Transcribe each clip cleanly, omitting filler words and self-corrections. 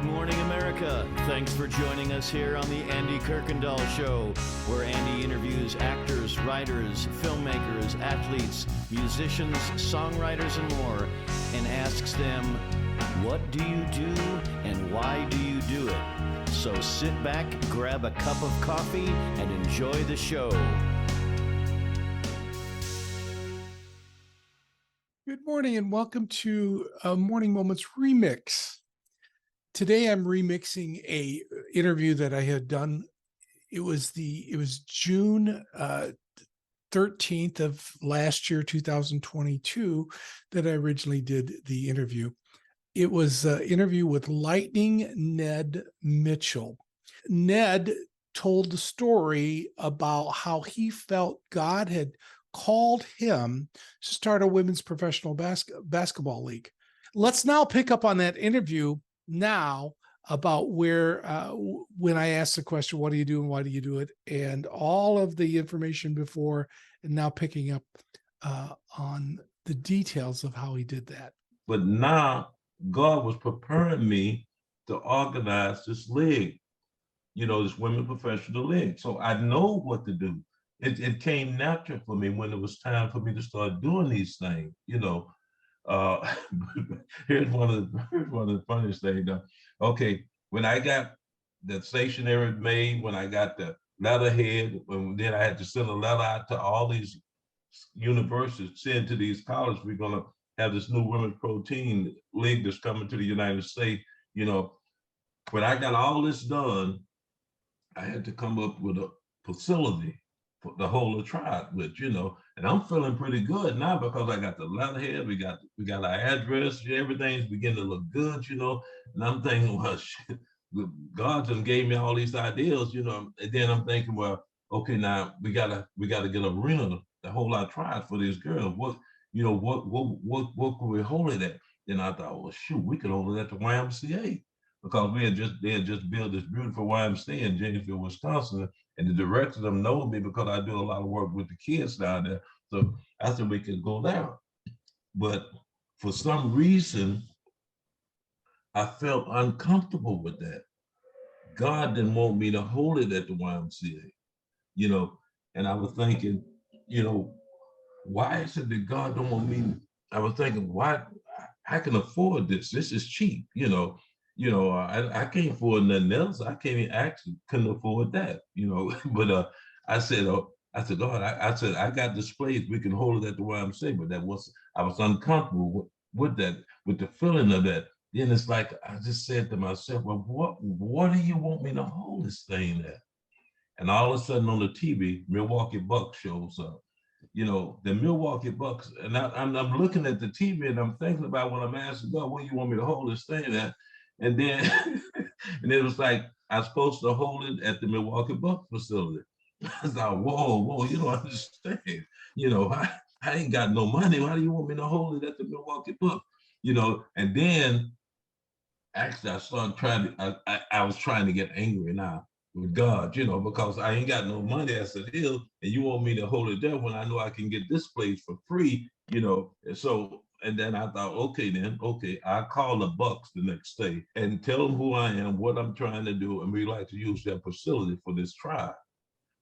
Good morning, America. Thanks for joining us here on the Andy Kirkendall Show, where Andy interviews actors, writers, filmmakers, athletes, musicians, songwriters, and more, and asks them, what do you do and why do you do it? So sit back, grab a cup of coffee, and enjoy the show. Good morning and welcome to Morning Moments Remix. Today I'm remixing a interview that I had done. It was June 13th of last year, 2022, that I originally did the interview. It was an interview with Lightning Ned Mitchell. Ned told the story about how he felt God had called him to start a women's professional basketball league. Let's now pick up on that interview now about where, when I asked the question, what do you do and why do you do it? And all of the information before, and now picking up on the details of how he did that. But now God was preparing me to organize this league, this women professional league. So I know what to do. It came natural for me when it was time for me to start doing these things, Here's one of the funniest things. Okay, when I got the stationery made, when I got the letterhead, then I had to send a letter out to all these universities, send to these colleges, we're gonna have this new women's protein league that's coming to the United States. When I got all this done, I had to come up with a facility for the whole tribe with, and I'm feeling pretty good now because I got the letterhead, we got our address, everything's beginning to look good, and I'm thinking, well, shit, God just gave me all these ideas, and then I'm thinking, well, okay, now we gotta get a arena to hold our tribe for these girls. What could we hold it at? Then I thought, well, shoot, we could hold it at the YMCA, because they had just built this beautiful YMCA in Janesville, Wisconsin. And the director of them know me because I do a lot of work with the kids down there. So I said we could go there. But for some reason, I felt uncomfortable with that. God didn't want me to hold it at the YMCA, and I was thinking, why is it that God don't want me? I was thinking, why? I can afford this. This is cheap, I can't afford nothing else. I couldn't afford that, But I said, God, I said, I got this place, we can hold it at the YMCA, but I was uncomfortable with that, with the feeling of that. Then it's like, I just said to myself, well, what do you want me to hold this thing at? And all of a sudden on the TV, Milwaukee Bucks shows up. The Milwaukee Bucks, and I'm looking at the TV and I'm thinking about when I'm asking God, where you want me to hold this thing at? And then, and it was like, I was supposed to hold it at the Milwaukee Bucks facility. I was like, whoa, you don't understand. I ain't got no money. Why do you want me to hold it at the Milwaukee Bucks? And then actually I started I was trying to get angry now with God, because I ain't got no money as it is, and you want me to hold it there when I know I can get this place for free, and so. And then I thought, okay, I'll call the Bucks the next day and tell them who I am, what I'm trying to do, and we like to use their facility for this trial.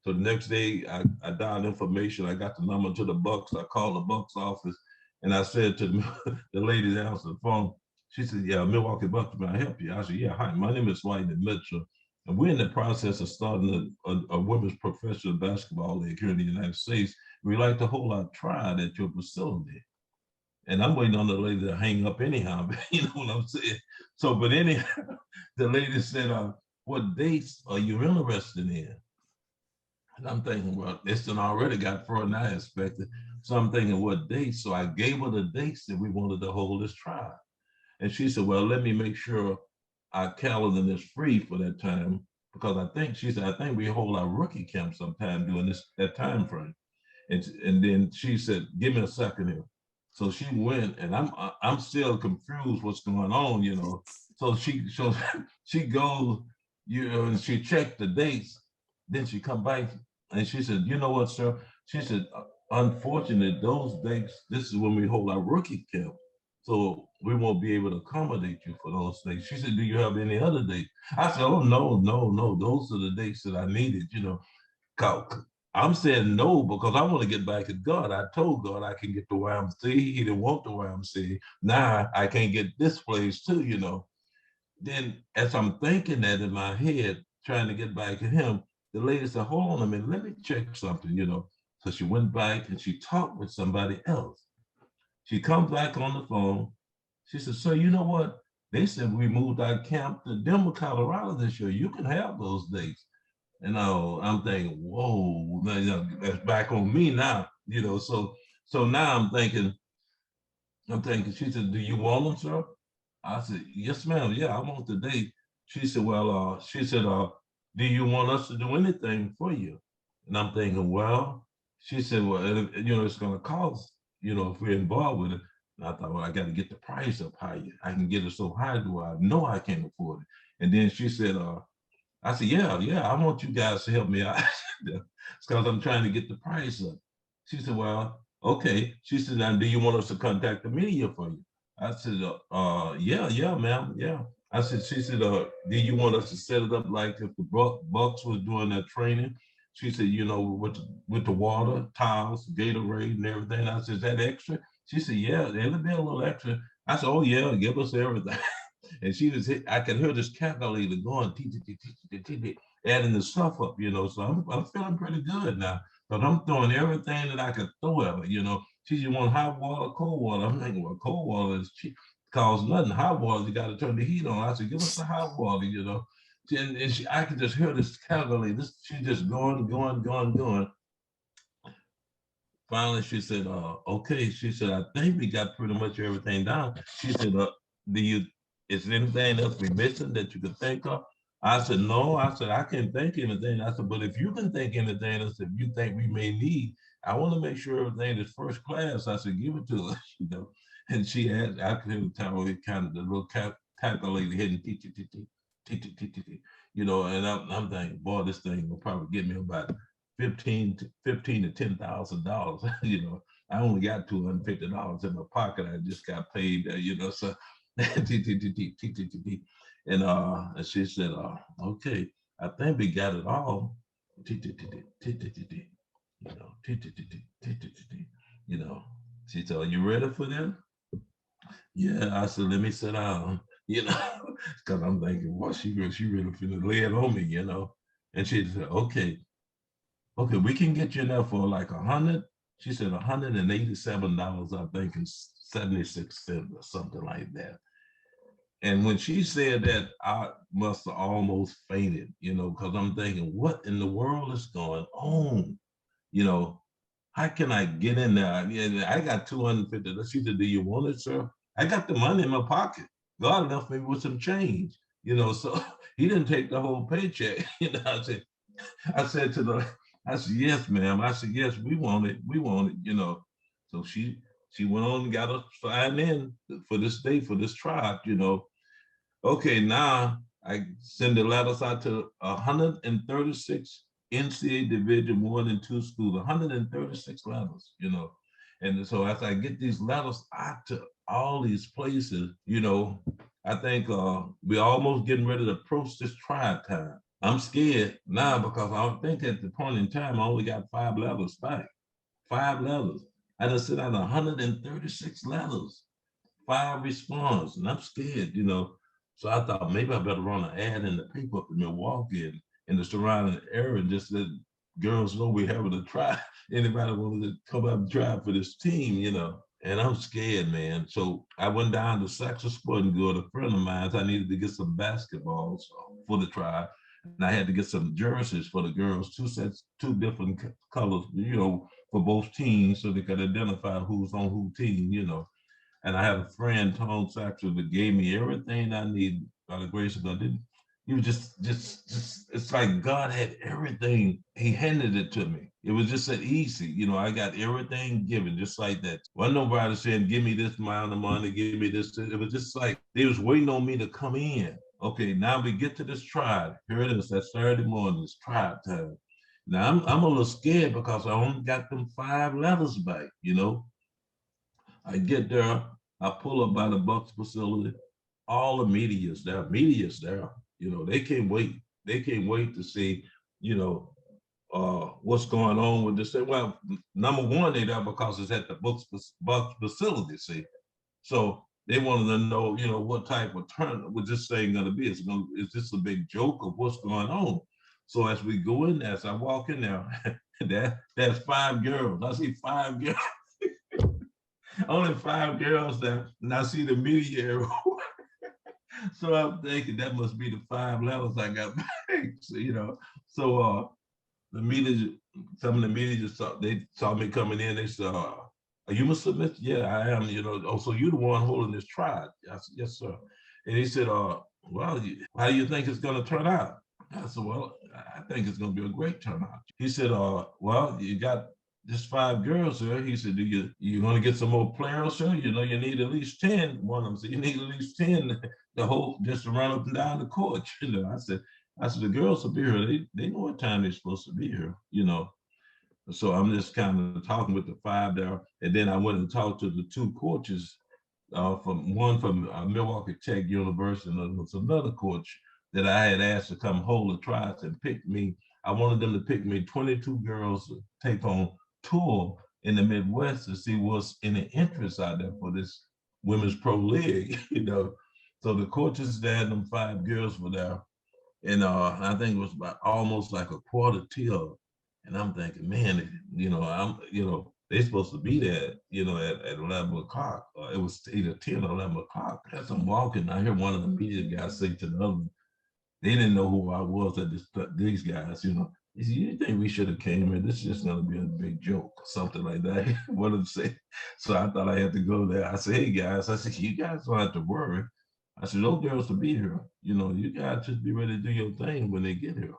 So the next day, I dialed information. I got the number to the Bucks. I called the Bucks office, and I said to the lady that answered the phone, she said, yeah, Milwaukee Bucks, may I help you? I said, yeah, hi, my name is Ned Mitchell, and we're in the process of starting a women's professional basketball league here in the United States. We like to hold our trial at your facility. And I'm waiting on the lady to hang up anyhow, you know what I'm saying? So, but anyhow, the lady said, what dates are you interested in? And I'm thinking, well, this done already got further than I expected. So I'm thinking, what dates? So I gave her the dates that we wanted to hold this trial. And she said, well, let me make sure our calendar is free for that time, because I think we hold our rookie camp sometime during that time frame. And then she said, give me a second here. So she went, and I'm still confused what's going on, So she goes, and she checked the dates. Then she come back and she said, you know what, sir? She said, unfortunately, those dates, this is when we hold our rookie camp. So we won't be able to accommodate you for those dates. She said, do you have any other dates? I said, oh, no, no, no. Those are the dates that I needed, you know. I'm saying no because I want to get back at God. I told God I can get the YMCA. He didn't want the YMCA. Now I can't get this place too, you know. Then as I'm thinking that in my head, trying to get back at him, the lady said, hold on a minute, let me check something, you know. So she went back and she talked with somebody else. She comes back on the phone. She said, so you know what? They said we moved our camp to Denver, Colorado this year. You can have those dates. And I'm thinking, whoa, you know, that's back on me now, you know. So now I'm thinking, she said, do you want them, sir? I said, yes, ma'am. Yeah, I want the date. She said, well, do you want us to do anything for you? And I'm thinking, well, she said, well, you know, it's going to cost, you know, if we're involved with it. And I thought, well, I got to get the price up higher. I can get it so high, do I know I can't afford it? And then she said, I said, yeah, I want you guys to help me out. It's because I'm trying to get the price up. She said, well, okay. She said, now, do you want us to contact the media for you? I said, yeah, ma'am, yeah. I said, she said, do you want us to set it up like if the Bucks was doing that training? She said, you know, with the water, towels, Gatorade and everything. I said, is that extra? She said, yeah, it'll be a little extra. I said, oh yeah, give us everything. And she was I could hear this calculator going, adding the stuff up, you know. So I'm feeling pretty good now. But I'm throwing everything that I could throw at her, you know. She just want hot water, cold water. I'm thinking, well, cold water is cheap, costs nothing. Hot water, you got to turn the heat on. I said, give us the hot water, you know. And I could just hear this calculator. She just going. Finally, she said, okay. She said, I think we got pretty much everything down. She said, is there anything else we missing that you could think of? I said, no. I said, I can't think of anything. I said, but if you can think anything else that you think we may need, I want to make sure everything is first class. I said, give it to us, you know. And she had, I could tell it kind of the little calculator hitting, you know, and I'm thinking, boy, this thing will probably get me about 15 to $10,000. You know, I only got $250 in my pocket. I just got paid, you know, so and she said, okay, I think we got it all. You know, you know. She said, are you ready for that? Yeah, I said, let me sit down, you know, because I'm thinking, well, she really finna lay it on me, you know. And she said, okay, we can get you in there for like 100. She said $187, I think, and 76 cents or something like that. And when she said that, I must have almost fainted, you know, because I'm thinking, what in the world is going on? You know, how can I get in there? I got 250. She said, do you want it, sir? I got the money in my pocket. God left me with some change, you know, so he didn't take the whole paycheck. You know, I said to the, I said, yes, ma'am. I said, yes, we want it, you know. So she went on and got us signed in for this day, for this tribe, you know. Okay, now I send the letters out to 136 NCAA Division 1 and 2 schools, 136 letters, you know. And so as I get these letters out to all these places, you know, I think we're almost getting ready to approach this tribe time. I'm scared now because I think at the point in time, I only got 5 letters back. 5 letters. I just sent out 136 letters, 5 response, and I'm scared, you know. So I thought maybe I better run an ad in the paper up in Milwaukee and in the surrounding area and just let girls know we're having a try. Anybody wanted to come up and try for this team, you know. And I'm scared, man. So I went down to Saxon Sporting Good, a friend of mine. I needed to get some basketballs for the tribe. And I had to get some jerseys for the girls, 2 sets, 2 different colors, you know, for both teams so they could identify who's on who team, you know. And I had a friend, Tone Saxon, that gave me everything I needed by the grace of God. He was just, it's like God had everything. He handed it to me. It was just that easy. You know, I got everything given just like that. Wasn't nobody saying, give me this amount of money, give me this. It was just like, they was waiting on me to come in. Okay, now we get to this tribe. Here it is, that Saturday morning, it's tribe time. Now I'm a little scared because I only got them 5 letters back, you know. I get there, I pull up by the Bucks facility. All the media's there. Media's there. You know, they can't wait. They can't wait to see, you know, what's going on with this thing. Well, number one, they there because it's at the Bucks facility. See, so they wanted to know, you know, what type of turn was this thing going to be? Is this a big joke of what's going on? So as we go in there, as I walk in there, there's 5 girls. I see 5 girls. Only 5 girls there, and I see the media arrow. So I'm thinking that must be the 5 letters I got back. So, you know, so the media, some of the media just they saw me coming in. They said, "Are you Mr. Mitchell?" "Yeah, I am." You know, "Oh, so you're the one holding this trial?" I said, "Yes, sir." And he said, "Well, how do you think it's going to turn out?" I said, "Well, I think it's going to be a great turnout." He said, "Well, you got just 5 girls here." He said, you want to get some more players, sir? You know, you need at least 10. One of them said, "You need at least 10 to hold, just to run up and down the court." You know, I said, the girls will be here. They know what time they're supposed to be here, you know. So I'm just kind of talking with the 5 there. And then I went and talked to the 2 coaches, from Milwaukee Tech University, and there was another coach that I had asked to come hold the trials and pick me. I wanted them to pick me 22 girls to take on tour in the Midwest to see what's in the interest out there for this women's pro league, you know. So the coaches there, them 5 girls were there. And I think it was about almost like a quarter till. And I'm thinking, man, you know, they're supposed to be there, you know, at 11 o'clock. It was either 10 or 11 o'clock. As I'm walking, I hear one of the media guys say to the other, they didn't know who I was at these guys, you know. He said, "You think we should have came in? This is just gonna be a big joke," or something like that. What did say? So I thought I had to go there. I said, "Hey guys," I said, "You guys don't have to worry." I said, "Those girls will be here. You know, you guys just be ready to do your thing when they get here."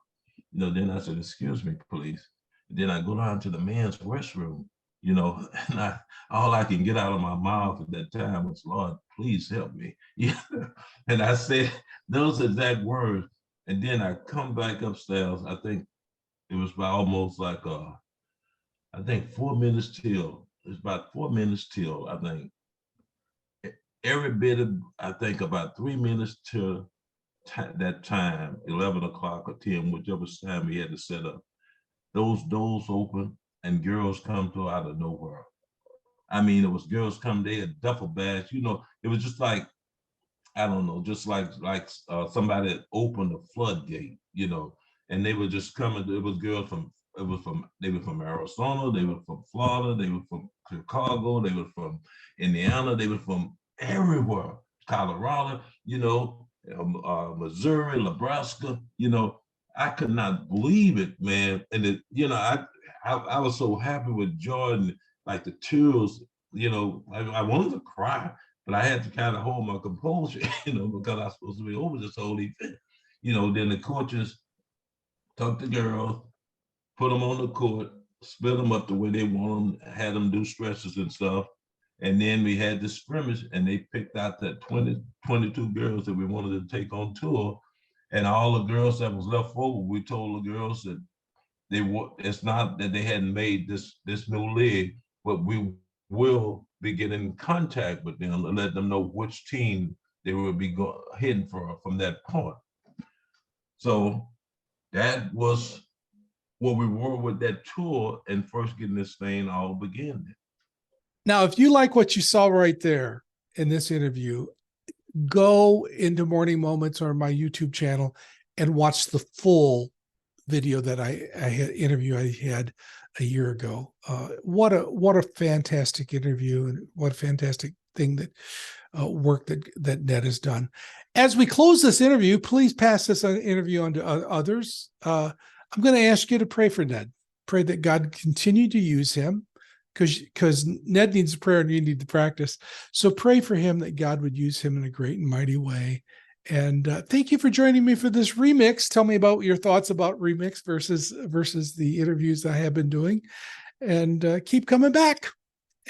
You know, then I said, "Excuse me, please." And then I go down to the men's restroom, you know, and all I can get out of my mouth at that time was, "Lord, please help me." Yeah. And I said those exact words. And then I come back upstairs. I think it was about almost like I think 4 minutes till. It's about 4 minutes till, I think. Every bit of, I think about 3 minutes till that time, 11 o'clock or 10, whichever time we had to set up. Those doors open and girls come to out of nowhere. I mean, it was girls come, they had duffel bags, you know, it was just like, I don't know, just like somebody opened a floodgate, you know, and they were just coming. It was girls they were from Arizona, they were from Florida, they were from Chicago, they were from Indiana, they were from everywhere, Colorado, you know, Missouri, Nebraska, you know. I could not believe it, man. And it, you know, I was so happy with Jordan, like the tears, you know, I wanted to cry, but I had to kind of hold my composure, you know, because I was supposed to be over this whole event. You know, then the coaches took the girls, put them on the court, split them up the way they want them, had them do stretches and stuff. And then we had this scrimmage, and they picked out that 22 girls that we wanted to take on tour. And all the girls that was left over, we told the girls that it's not that they hadn't made this new league, but we will be getting in contact with them and let them know which team they will be heading for from that point. So that was what we were with that tour and first getting this thing all began. Now, if you like what you saw right there in this interview, go into Morning Moments or my YouTube channel and watch the full video that I had a year ago. What a fantastic interview, and what a fantastic thing that work that Ned has done. As we close this interview, please pass this interview on to others. I'm going to ask you to pray for Ned. Pray that God continue to use him, because Ned needs prayer and you need to practice. So pray for him that God would use him in a great and mighty way. And thank you for joining me for this remix. Tell me about your thoughts about remix versus the interviews I have been doing. And keep coming back.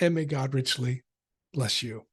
And may God richly bless you.